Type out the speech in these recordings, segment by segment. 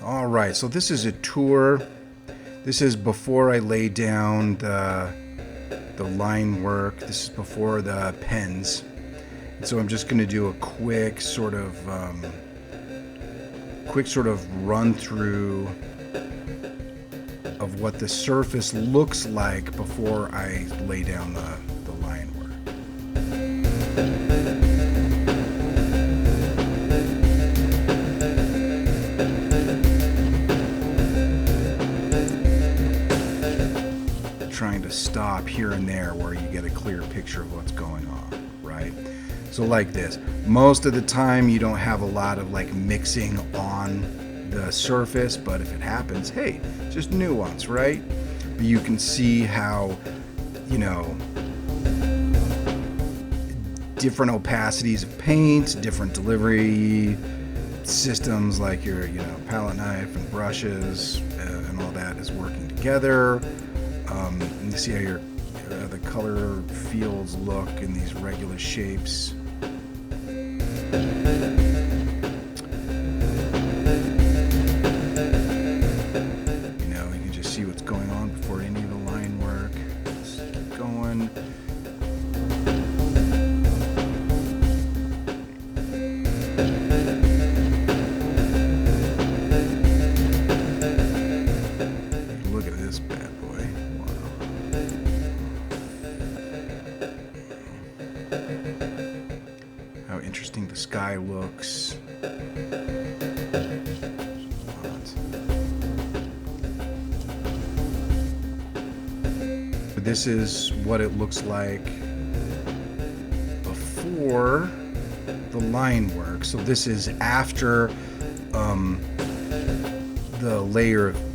All right, so this is a tour. This is before I lay down the line work. This is before the pens. And so I'm just going to do a quick sort of run through of what the surface looks like before I lay down the line work. Trying to stop here and there where you get a clear picture of what's going on, right? So like this, most of the time you don't have a lot of like mixing on the surface, but if it happens, hey, just nuance, right? But you can see how, you know, different opacities of paint, different delivery systems like your, you know, palette knife and brushes and all that is working together. And you see how your the color fields look in these regular shapes. You can just see what's going on before any of the line work. Let's keep going. Look at this bad boy. How interesting the sky looks. But this is what it looks like before the line work. So this is after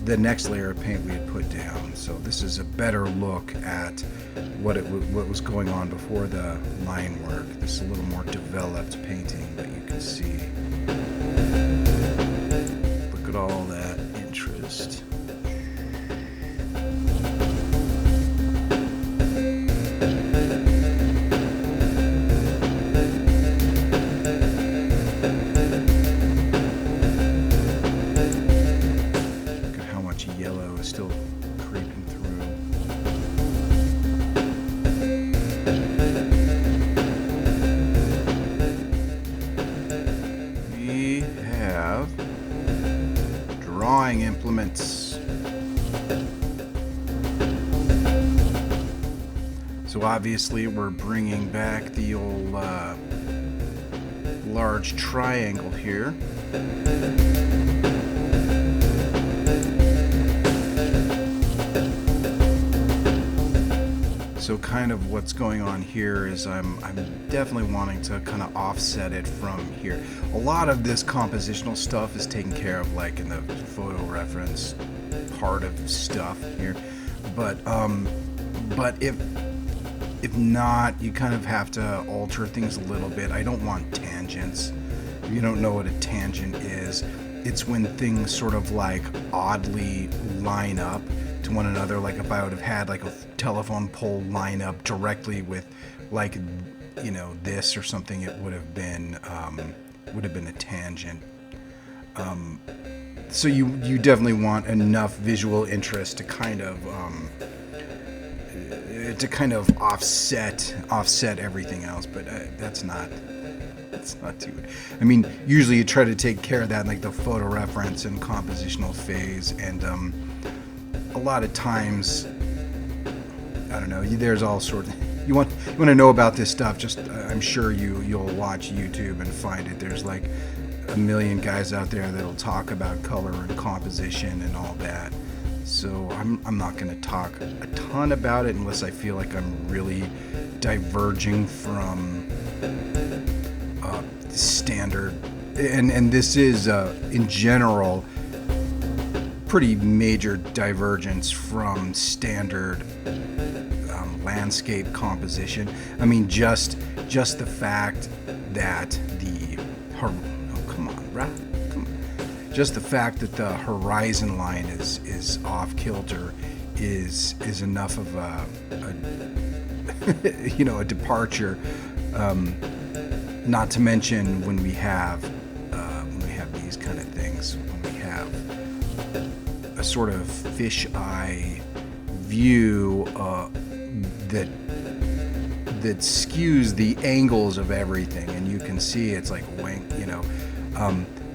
the next layer of paint we had put down. So this is a better look at what was going on before the line work. This is a little more developed painting that you can see. Look at all that interest. Look at how much yellow is still creeping through. Drawing implements. So obviously we're bringing back the old large triangle here. So kind of what's going on here is I'm definitely wanting to kind of offset it from here. A lot of this compositional stuff is taken care of like in the photo reference part of stuff here. But if not, you kind of have to alter things a little bit. I don't want tangents. If you don't know what a tangent is, it's when things sort of like oddly line up to one another. Like if I would have had like a telephone pole line up directly with like, you know, this or something, it would have been a tangent. So you definitely want enough visual interest to kind of offset everything else, but that's not too. I mean, usually you try to take care of that in like the photo reference and compositional phase, and a lot of times, I don't know. There's all sorts. You want to know about this stuff? Just I'm sure you'll watch YouTube and find it. There's like a million guys out there that'll talk about color and composition and all that. So I'm not going to talk a ton about it unless I feel like I'm really diverging from standard. And this is in general pretty major divergence from standard landscape composition. I mean, just the fact that just the fact that the horizon line is off kilter is enough of a departure. Not to mention when we have these kind of things, when we have have a sort of fisheye view that skews the angles of everything, and you can see it's like wink,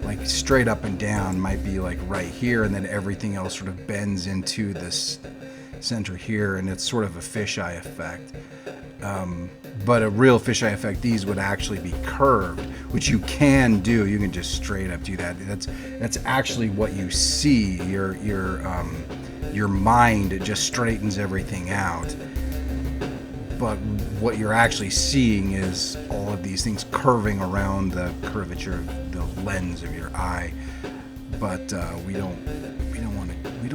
like straight up and down might be like right here, and then everything else sort of bends into this center here, and it's sort of a fisheye effect. But a real fisheye effect, these would actually be curved, which you can do. You can just straight up do that. That's actually what you see. Your mind just straightens everything out. But what you're actually seeing is all of these things curving around the curvature of the lens of your eye. But we don't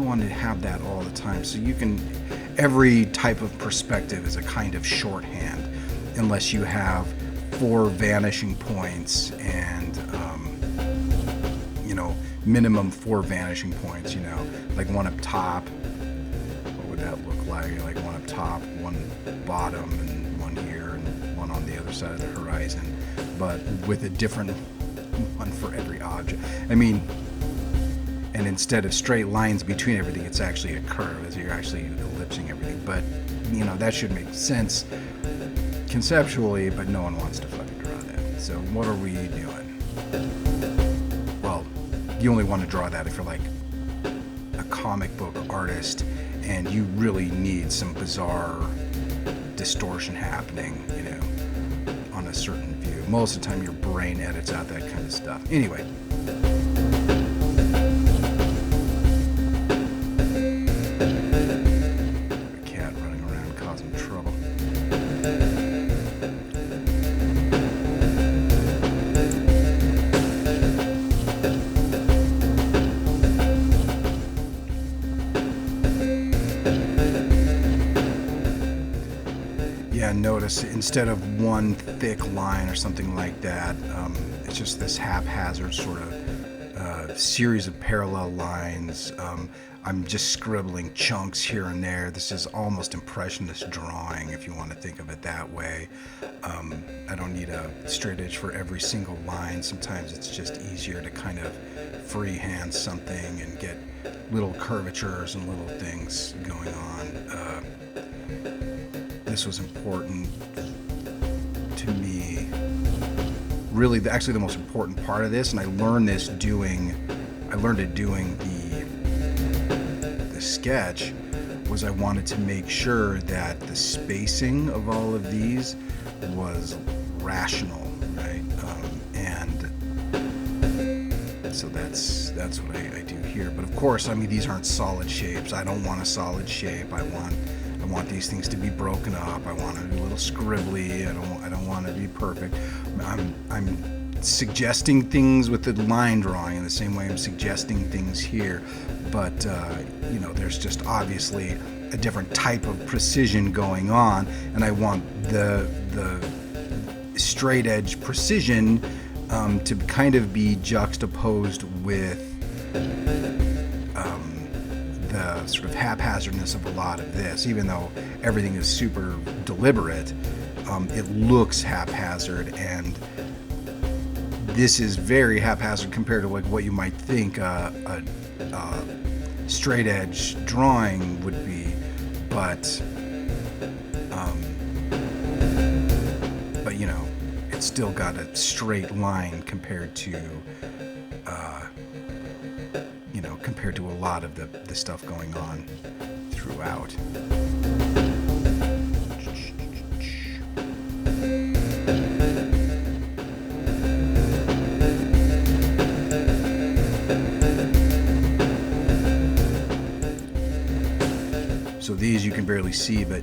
want to have that all the time. So you can, every type of perspective is a kind of shorthand, unless you have 4 vanishing points and minimum 4 vanishing points. Like one up top. What would that look like? Like one up top, one bottom, and one here, and one on the other side of the horizon, but with a different one for every object. And instead of straight lines between everything, it's actually a curve, as you're actually ellipsing everything. But that should make sense conceptually, but no one wants to fucking draw that. So what are we doing? Well, you only want to draw that if you're like a comic book artist and you really need some bizarre distortion happening, on a certain view. Most of the time your brain edits out that kind of stuff. Anyway. A cat running around causing trouble. Notice instead of one thick line or something like that, it's just this haphazard sort of series of parallel lines. I'm just scribbling chunks here and there. This is almost impressionist drawing, if you want to think of it that way. I don't need a straight edge for every single line. Sometimes it's just easier to kind of freehand something and get little curvatures and little things going on. This was important to me. Really, actually the most important part of this, and I learned it doing the sketch, was I wanted to make sure that the spacing of all of these was rational, right? And so that's what I do here. But of course, these aren't solid shapes. I don't want a solid shape. I want these things to be broken up. I want it to be a little scribbly. I don't want it to be perfect. I'm suggesting things with the line drawing in the same way I'm suggesting things here, but there's just obviously a different type of precision going on, and I want the straight edge precision to kind of be juxtaposed with the sort of haphazardness of a lot of this. Even though everything is super deliberate, it looks haphazard, and this is very haphazard compared to like what you might think a straight edge drawing would be, but it's still got a straight line compared to compared to a lot of the stuff going on throughout. So these you can barely see, but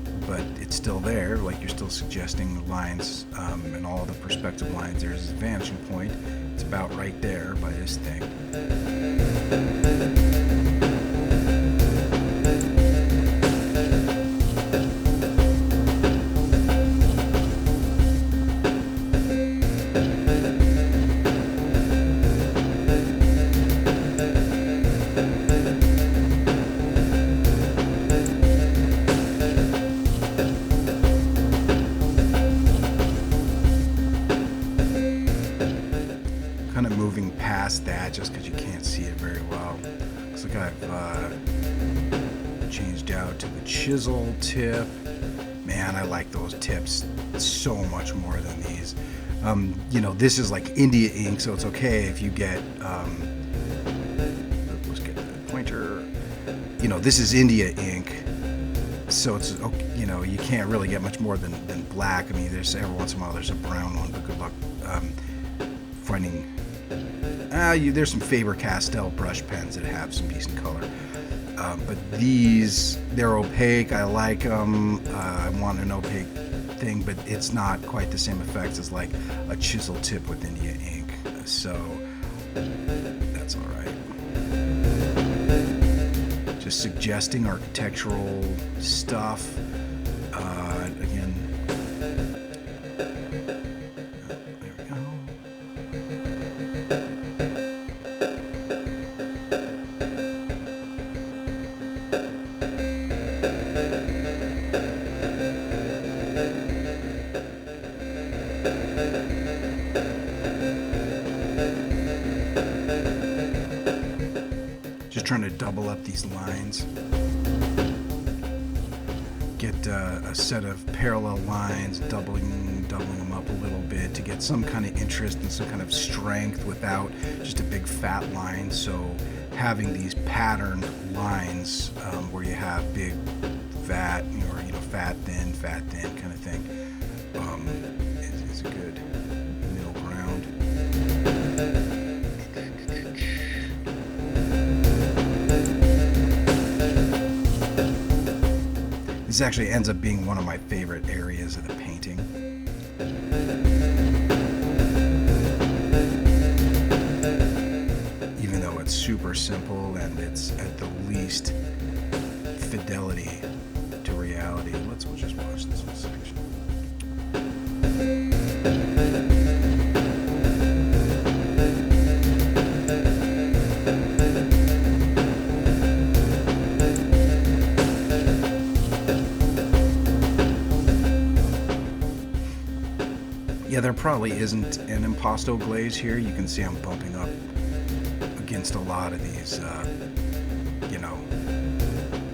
it's still there. Like, you're still suggesting the lines and all the perspective lines. There's a vanishing point. It's about right there by this thing. Kind of moving past that just because you can't see it very well. looks like I've changed out to the chisel tip. Man, I like those tips so much more than these. You know, this is like India ink, so it's okay if you get, let's get the pointer. You know, this is India ink, so it's, you know, you can't really get much more than black. I mean, there's every once in a while there's a brown one, but good luck finding. There's some Faber-Castell brush pens that have some decent color. But these, they're opaque. I like them. I want an opaque thing, but it's not quite the same effects as like a chisel tip with India ink. So that's all right. Just suggesting architectural stuff. Again, there we go. Just trying to double up these lines. Get a set of parallel lines, doubling them up a little bit to get some kind of interest and some kind of strength without just a big fat line. So having these patterned lines where you have big, fat, or fat, thin kind of thing is a good middle ground. This actually ends up being one of my favorite areas of the painting. Even though it's super simple and it's at the least fidelity to reality. We'll just watch this one section. Yeah, there probably isn't an impasto glaze here. You can see I'm bumping up against a lot of these,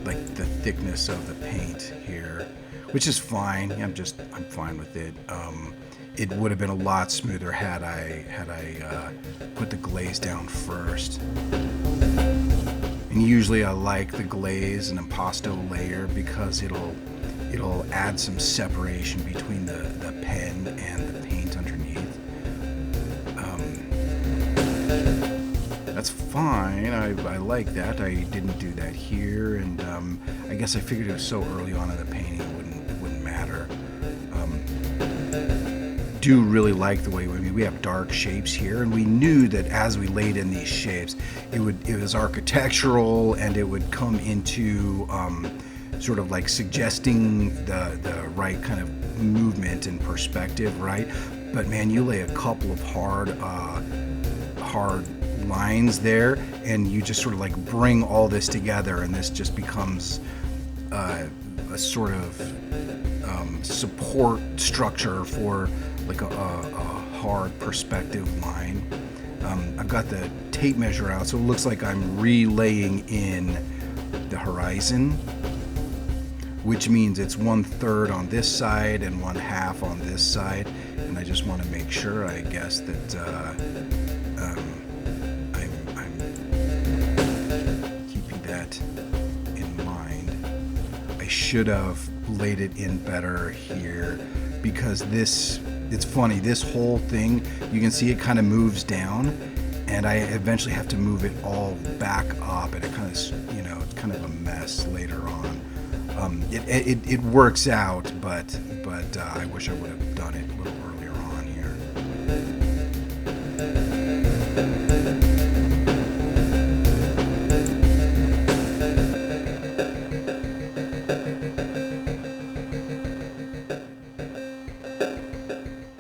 like the thickness of the paint here, which is fine. I'm fine with it. It would have been a lot smoother had I put the glaze down first. And usually I like the glaze and impasto layer because it'll add some separation between the pen and the paint underneath. That's fine. I like that. I didn't do that here, and I guess I figured it was so early on in the painting it wouldn't matter. Do really like the way we have dark shapes here, and we knew that as we laid in these shapes, it was architectural, and it would come into sort of like suggesting the right kind of movement and perspective, right? But man, you lay a couple of hard lines there, and you just sort of like bring all this together, and this just becomes a sort of support structure for like a hard perspective line. I've got the tape measure out, so it looks like I'm relaying in the horizon, which means it's 1/3 on this side and 1/2 on this side, and I just want to make sure, I guess, that I'm keeping that in mind. I should have laid it in better here because it's funny, this whole thing, you can see it kind of moves down, and I eventually have to move it all back up, and it kind of, it's kind of a mess later on. It works out, but I wish I would have done it a little earlier on here.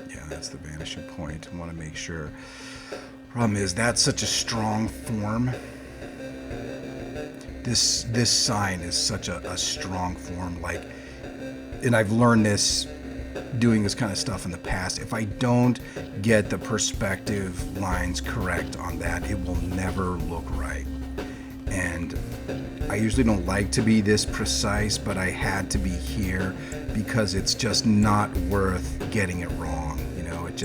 Yeah, that's the vanishing point. I want to make sure. Problem is, that's such a strong form. This sign is such a strong form, like, and I've learned this doing this kind of stuff in the past. If I don't get the perspective lines correct on that, it will never look right. And and I usually don't like to be this precise, but I had to be here because it's just not worth getting it wrong. You know, it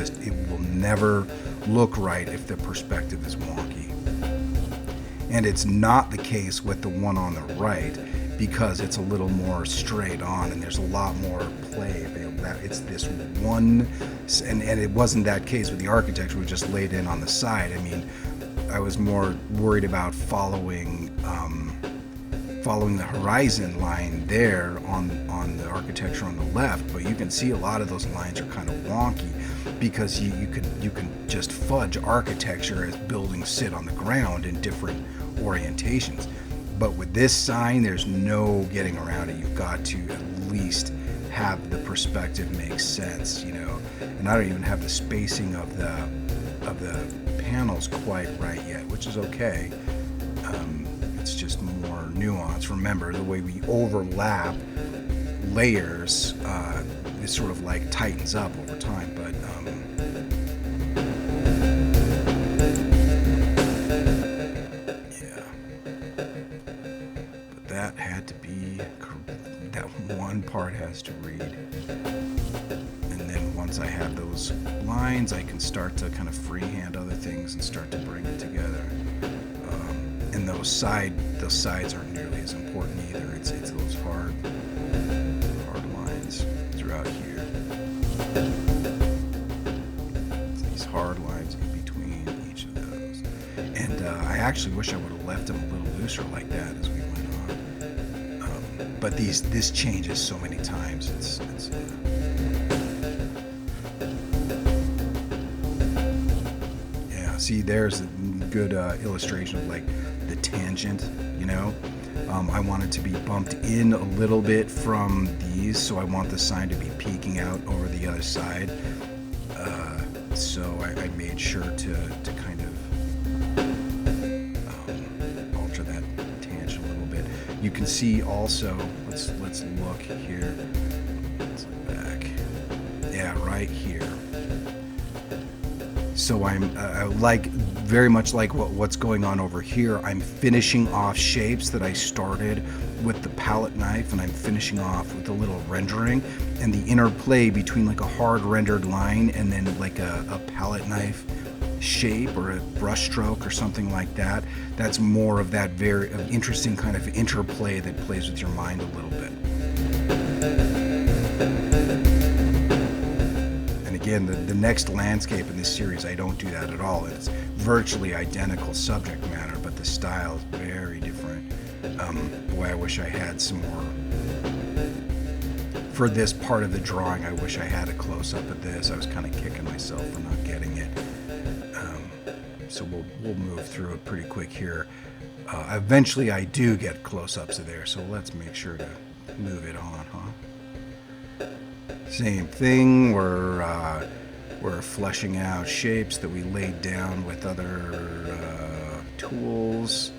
will never look right if the perspective is wonky. And it's not the case with the one on the right, because it's a little more straight on and there's a lot more play available. It's this one, and it wasn't that case with the architecture. We just laid in on the side. I mean, I was more worried about following the horizon line there on the architecture on the left, but you can see a lot of those lines are kind of wonky because you can just fudge architecture as buildings sit on the ground in different orientations. But with this sign, there's no getting around it. You've got to at least have the perspective make sense, you know. And I don't even have the spacing of the panels quite right yet, which is okay. It's just more nuance. Remember, the way we overlap layers, it sort of like tightens up over time. But that had to be, that one part has to read. And then once I have those lines, I can start to kind of freehand other things and start to bring it together. And those sides aren't nearly as important either. It's those hard lines throughout here. It's these hard lines in between each of those. And I actually wish I would have left them a little looser like that as we went on. But this changes so many times. Yeah. See, there's a good illustration of like the tangent, you know. I want it to be bumped in a little bit from these, so I want the sign to be peeking out over the other side. So I made sure to kind of alter that tangent a little bit. You can see also, let's look here. Let's look back. Yeah, right here. So I like very much like what's going on over here. I'm finishing off shapes that I started with the palette knife, and I'm finishing off with a little rendering, and the interplay between like a hard rendered line and then like a palette knife shape or a brush stroke or something like that. That's more of that very interesting kind of interplay that plays with your mind a little bit. Again, the next landscape in this series, I don't do that at all. It's virtually identical subject matter, but the style is very different. Boy, I wish I had some more. For this part of the drawing, I wish I had a close-up of this. I was kind of kicking myself for not getting it. So we'll move through it pretty quick here. Eventually, I do get close-ups of there, so let's make sure to move it on, huh? Same thing, we're fleshing out shapes that we laid down with other tools.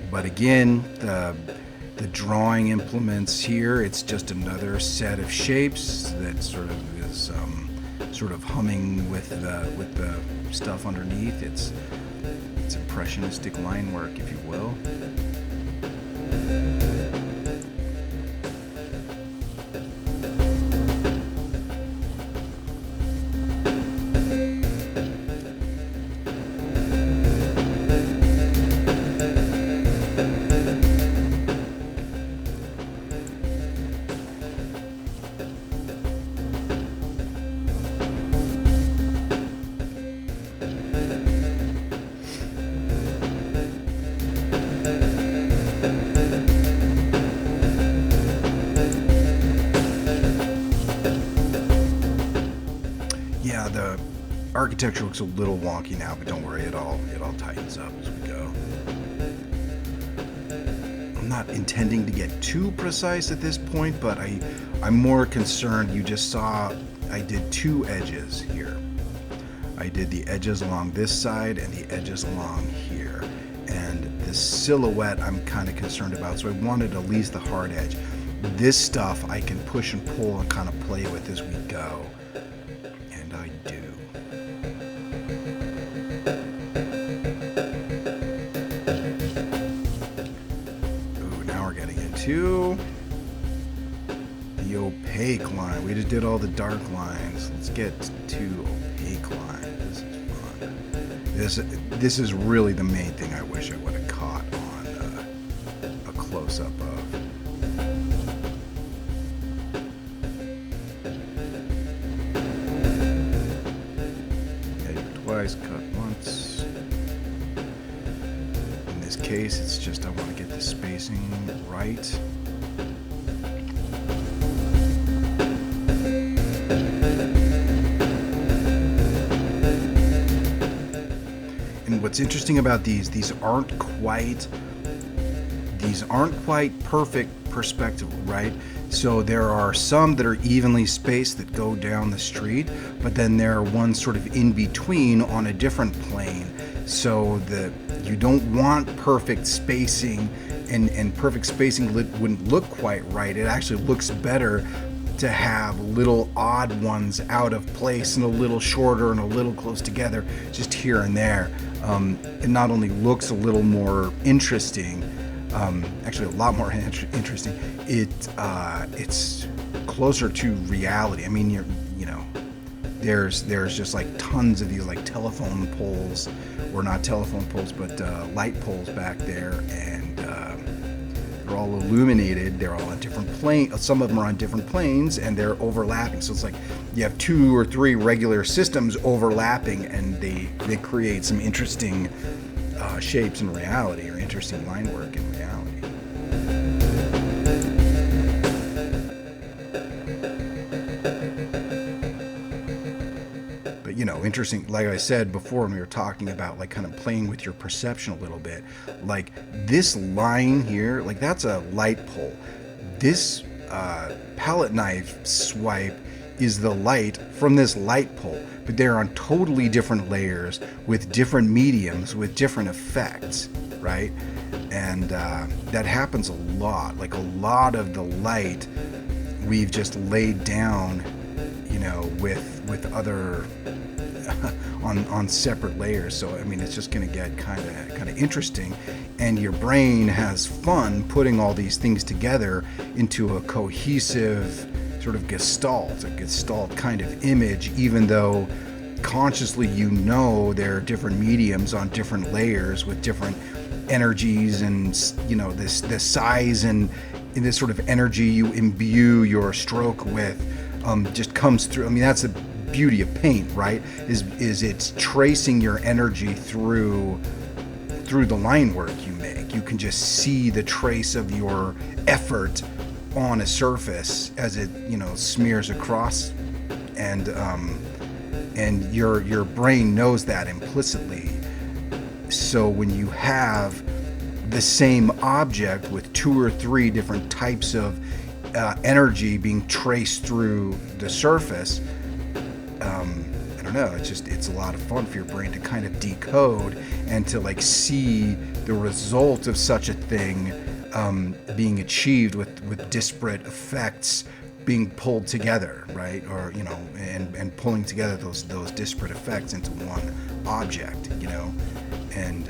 But again, the drawing implements here, it's just another set of shapes that sort of is sort of humming with the stuff underneath. It's impressionistic line work, if you will. The architecture looks a little wonky now, but don't worry, it all tightens up as we go. I'm not intending to get too precise at this point, but I'm more concerned. You just saw I did two edges here. I did the edges along this side and the edges along here. And the silhouette I'm kind of concerned about, so I wanted at least the hard edge. This stuff I can push and pull and kind of play with as we go. And I do. to the opaque line. We just did all the dark lines. Let's get to opaque line. This is fun. This is really the main thing I wish I would have caught on a close-up of. Edit twice, cut once. In this case, it's just I want to get the spacing right. And what's interesting about these aren't quite perfect perspective, right? So there are some that are evenly spaced that go down the street, but then there are ones sort of in between on a different plane. So you don't want perfect spacing, and perfect spacing wouldn't look quite right. It actually looks better to have little odd ones out of place and a little shorter and a little close together, just here and there. It not only looks a little more interesting, actually a lot more interesting, it's closer to reality. I mean, there's just like tons of these like telephone poles, or not telephone poles, but light poles back there, and they're all illuminated. They're all on different planes. Some of them are on different planes, and they're overlapping. So it's like you have 2 or 3 regular systems overlapping, and they create some interesting shapes in reality, or interesting line work in reality. But interesting, like I said before when we were talking about like kind of playing with your perception a little bit, like this line here, like that's a light pole. This palette knife swipe is the light from this light pole, but they're on totally different layers with different mediums with different effects, right? And that happens a lot. Like a lot of the light we've just laid down, with other on separate layers. So I mean, it's just going to get kind of interesting, and your brain has fun putting all these things together into a cohesive sort of a gestalt kind of image, even though consciously there are different mediums on different layers with different energies, and this size and in this sort of energy you imbue your stroke with just comes through. I mean, that's the beauty of paint, right? Is it's tracing your energy through the line work you make. You can just see the trace of your effort on a surface as it smears across, and your brain knows that implicitly. So when you have the same object with 2 or 3 different types of energy being traced through the surface, I don't know, it's a lot of fun for your brain to kind of decode and to like see the result of such a thing being achieved with disparate effects being pulled together, right? Or and pulling together those disparate effects into one object, and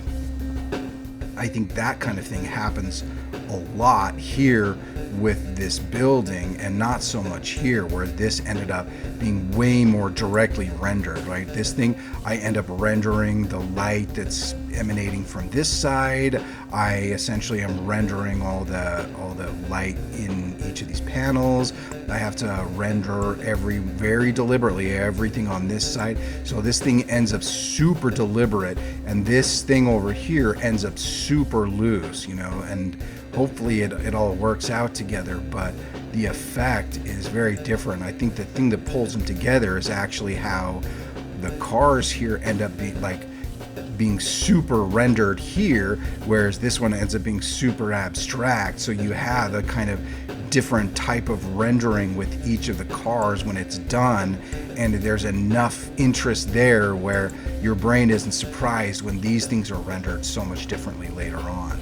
I think that kind of thing happens a lot here with this building, and not so much here, where this ended up being way more directly rendered, right? This thing, I end up rendering the light that's emanating from this side. I essentially am rendering all the light in each of these panels. I have to render very deliberately everything on this side. So this thing ends up super deliberate, and this thing over here ends up super loose, and hopefully it all works out together, but the effect is very different. I think the thing that pulls them together is actually how the cars here end up being super rendered here, whereas this one ends up being super abstract. So you have a kind of different type of rendering with each of the cars when it's done, and there's enough interest there where your brain isn't surprised when these things are rendered so much differently later on.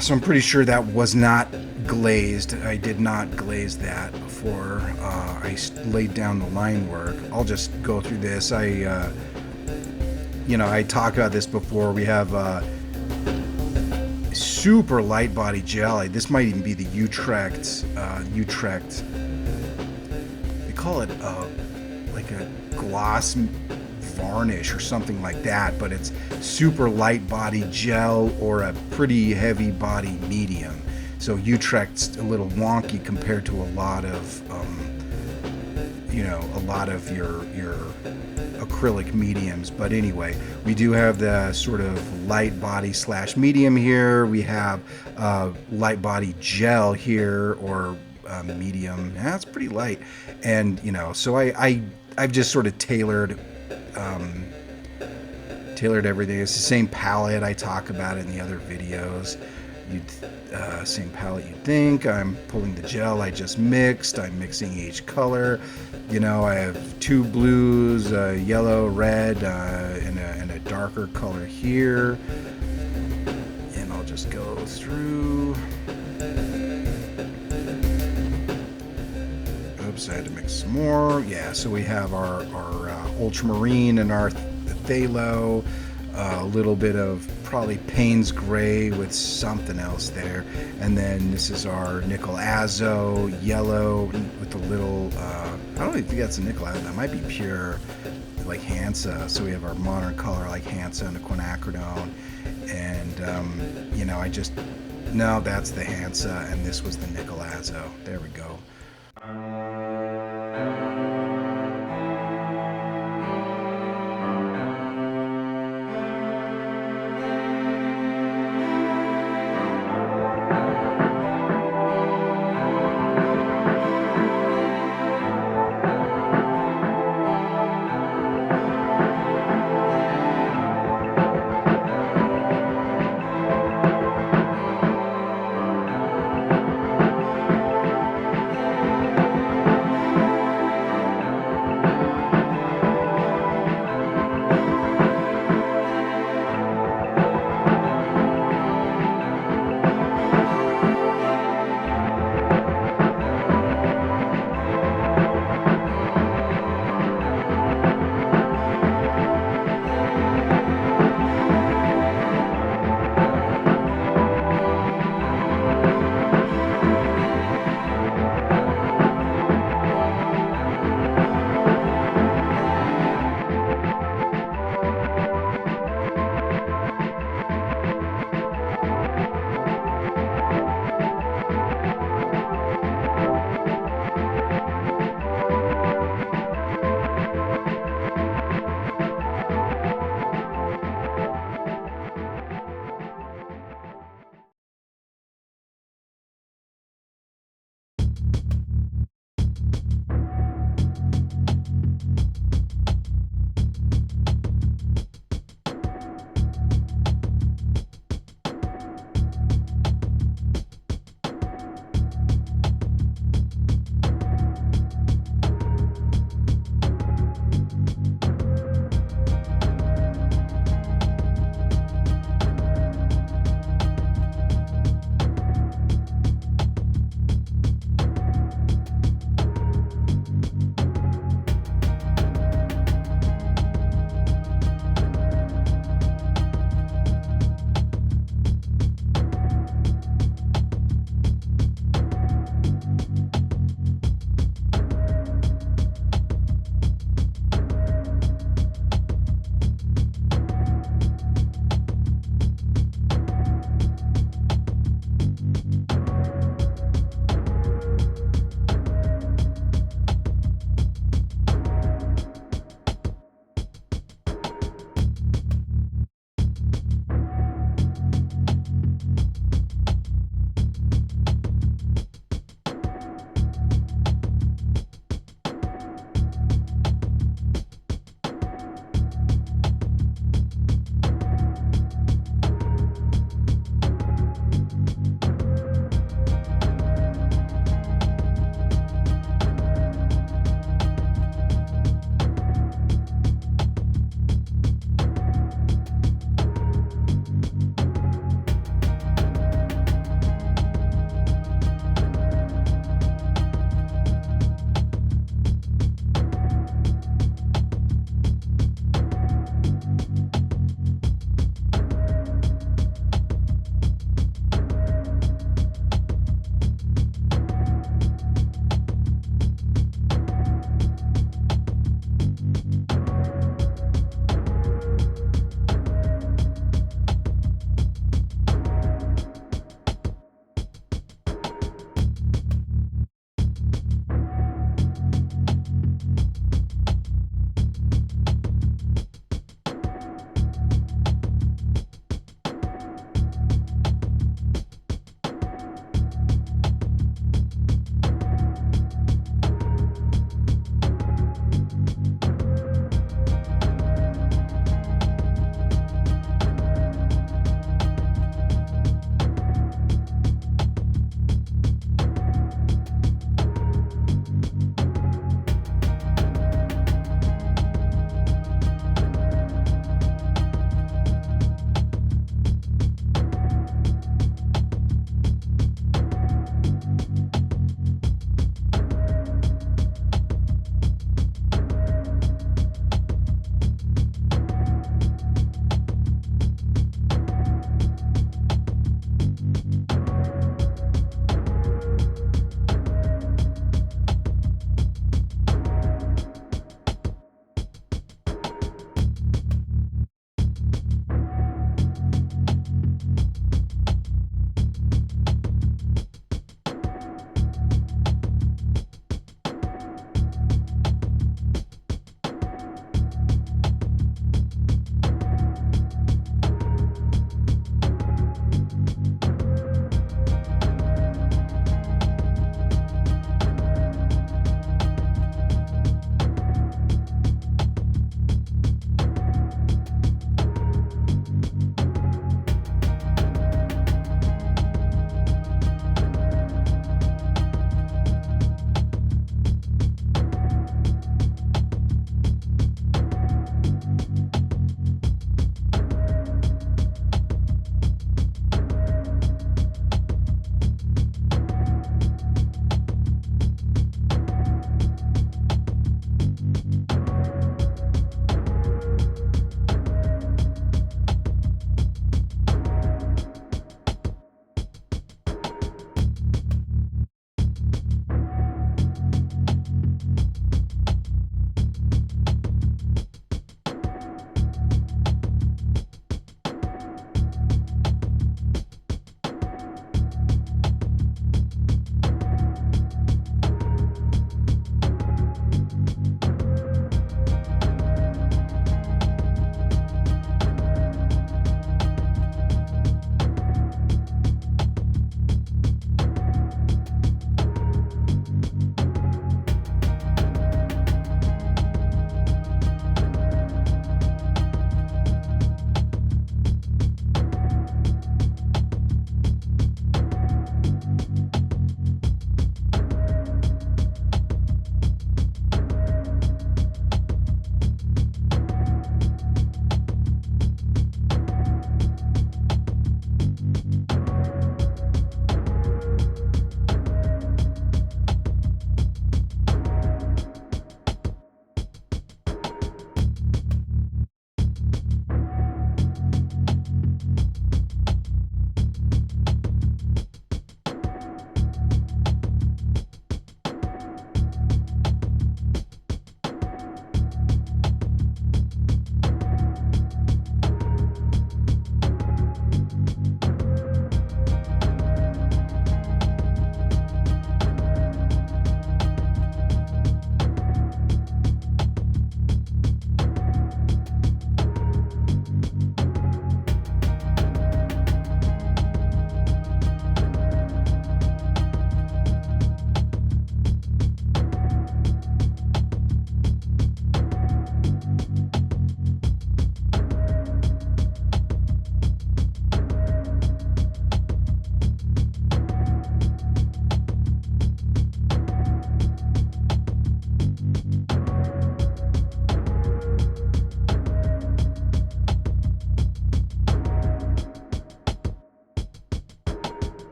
So I'm pretty sure that was not glazed. I did not glaze that before I laid down the line work. I'll just go through this. I talked about this before. We have super light body gel. This might even be the Utrecht. They call it like a gloss varnish or something like that, but it's super light body gel or a pretty heavy body medium. So Utrecht's a little wonky compared to a lot of your acrylic mediums. But anyway, we do have the sort of light body / medium here. We have light body gel here, or medium. That's pretty light. And so I've just sort of tailored everything. It's the same palette I talk about in the other videos. Same palette you'd think. I'm pulling the gel I just mixed. I'm mixing each color. I have 2 blues, yellow, red, and a darker color here. And I'll just go through. Oops, I had to mix some more. Yeah, so we have our ultramarine and our phthalo, a little bit of probably Payne's gray with something else there, and then this is our nickel azo yellow with a little I don't even think that's a nickel azo, that might be pure like Hansa. So we have our modern color like Hansa and the quinacridone, and I just, no, that's the Hansa and this was the nickel azo. There we go.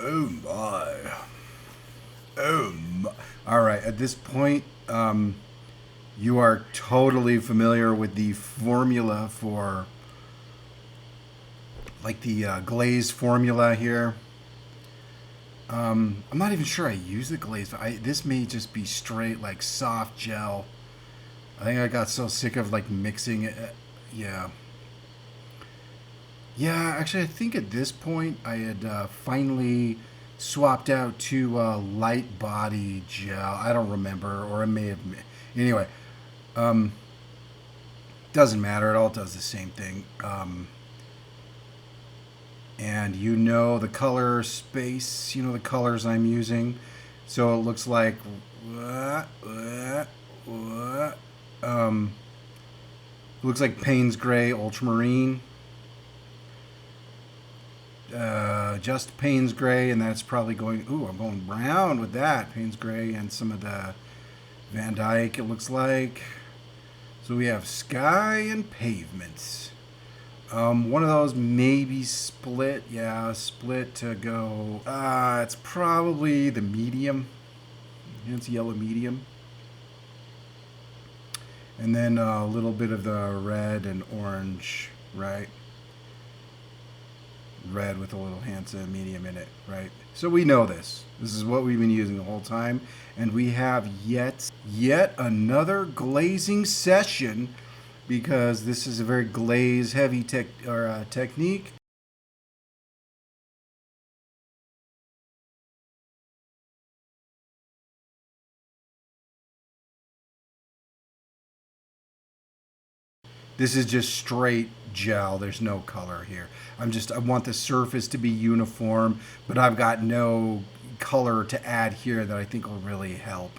Oh my. Oh my. All right, at this point, you are totally familiar with the formula for, like the glaze formula here. I'm not even sure I use the glaze. This may just be straight like soft gel. I think I got so sick of like mixing it. Yeah. Yeah, actually, I think at this point I had finally swapped out to light body gel. I don't remember, or I may have. Anyway, um, doesn't matter. It all does the same thing. And you know the color space, you know the colors I'm using. So it looks like. Looks like Payne's Gray Ultramarine. Just Payne's Gray, and that's probably going. Ooh, I'm going brown with that Payne's Gray and some of the Van Dyke. It looks like. So we have sky and pavements. One of those maybe split. Yeah, split to go. It's probably the medium. It's yellow medium. And then a little bit of the red and orange, right? Red with a little hint of medium in it, right? So we know this. This is what we've been using the whole time, and we have yet another glazing session because this is a very glaze heavy technique. This is just straight gel. There's no color here. I want the surface to be uniform, but I've got no color to add here that I think will really help.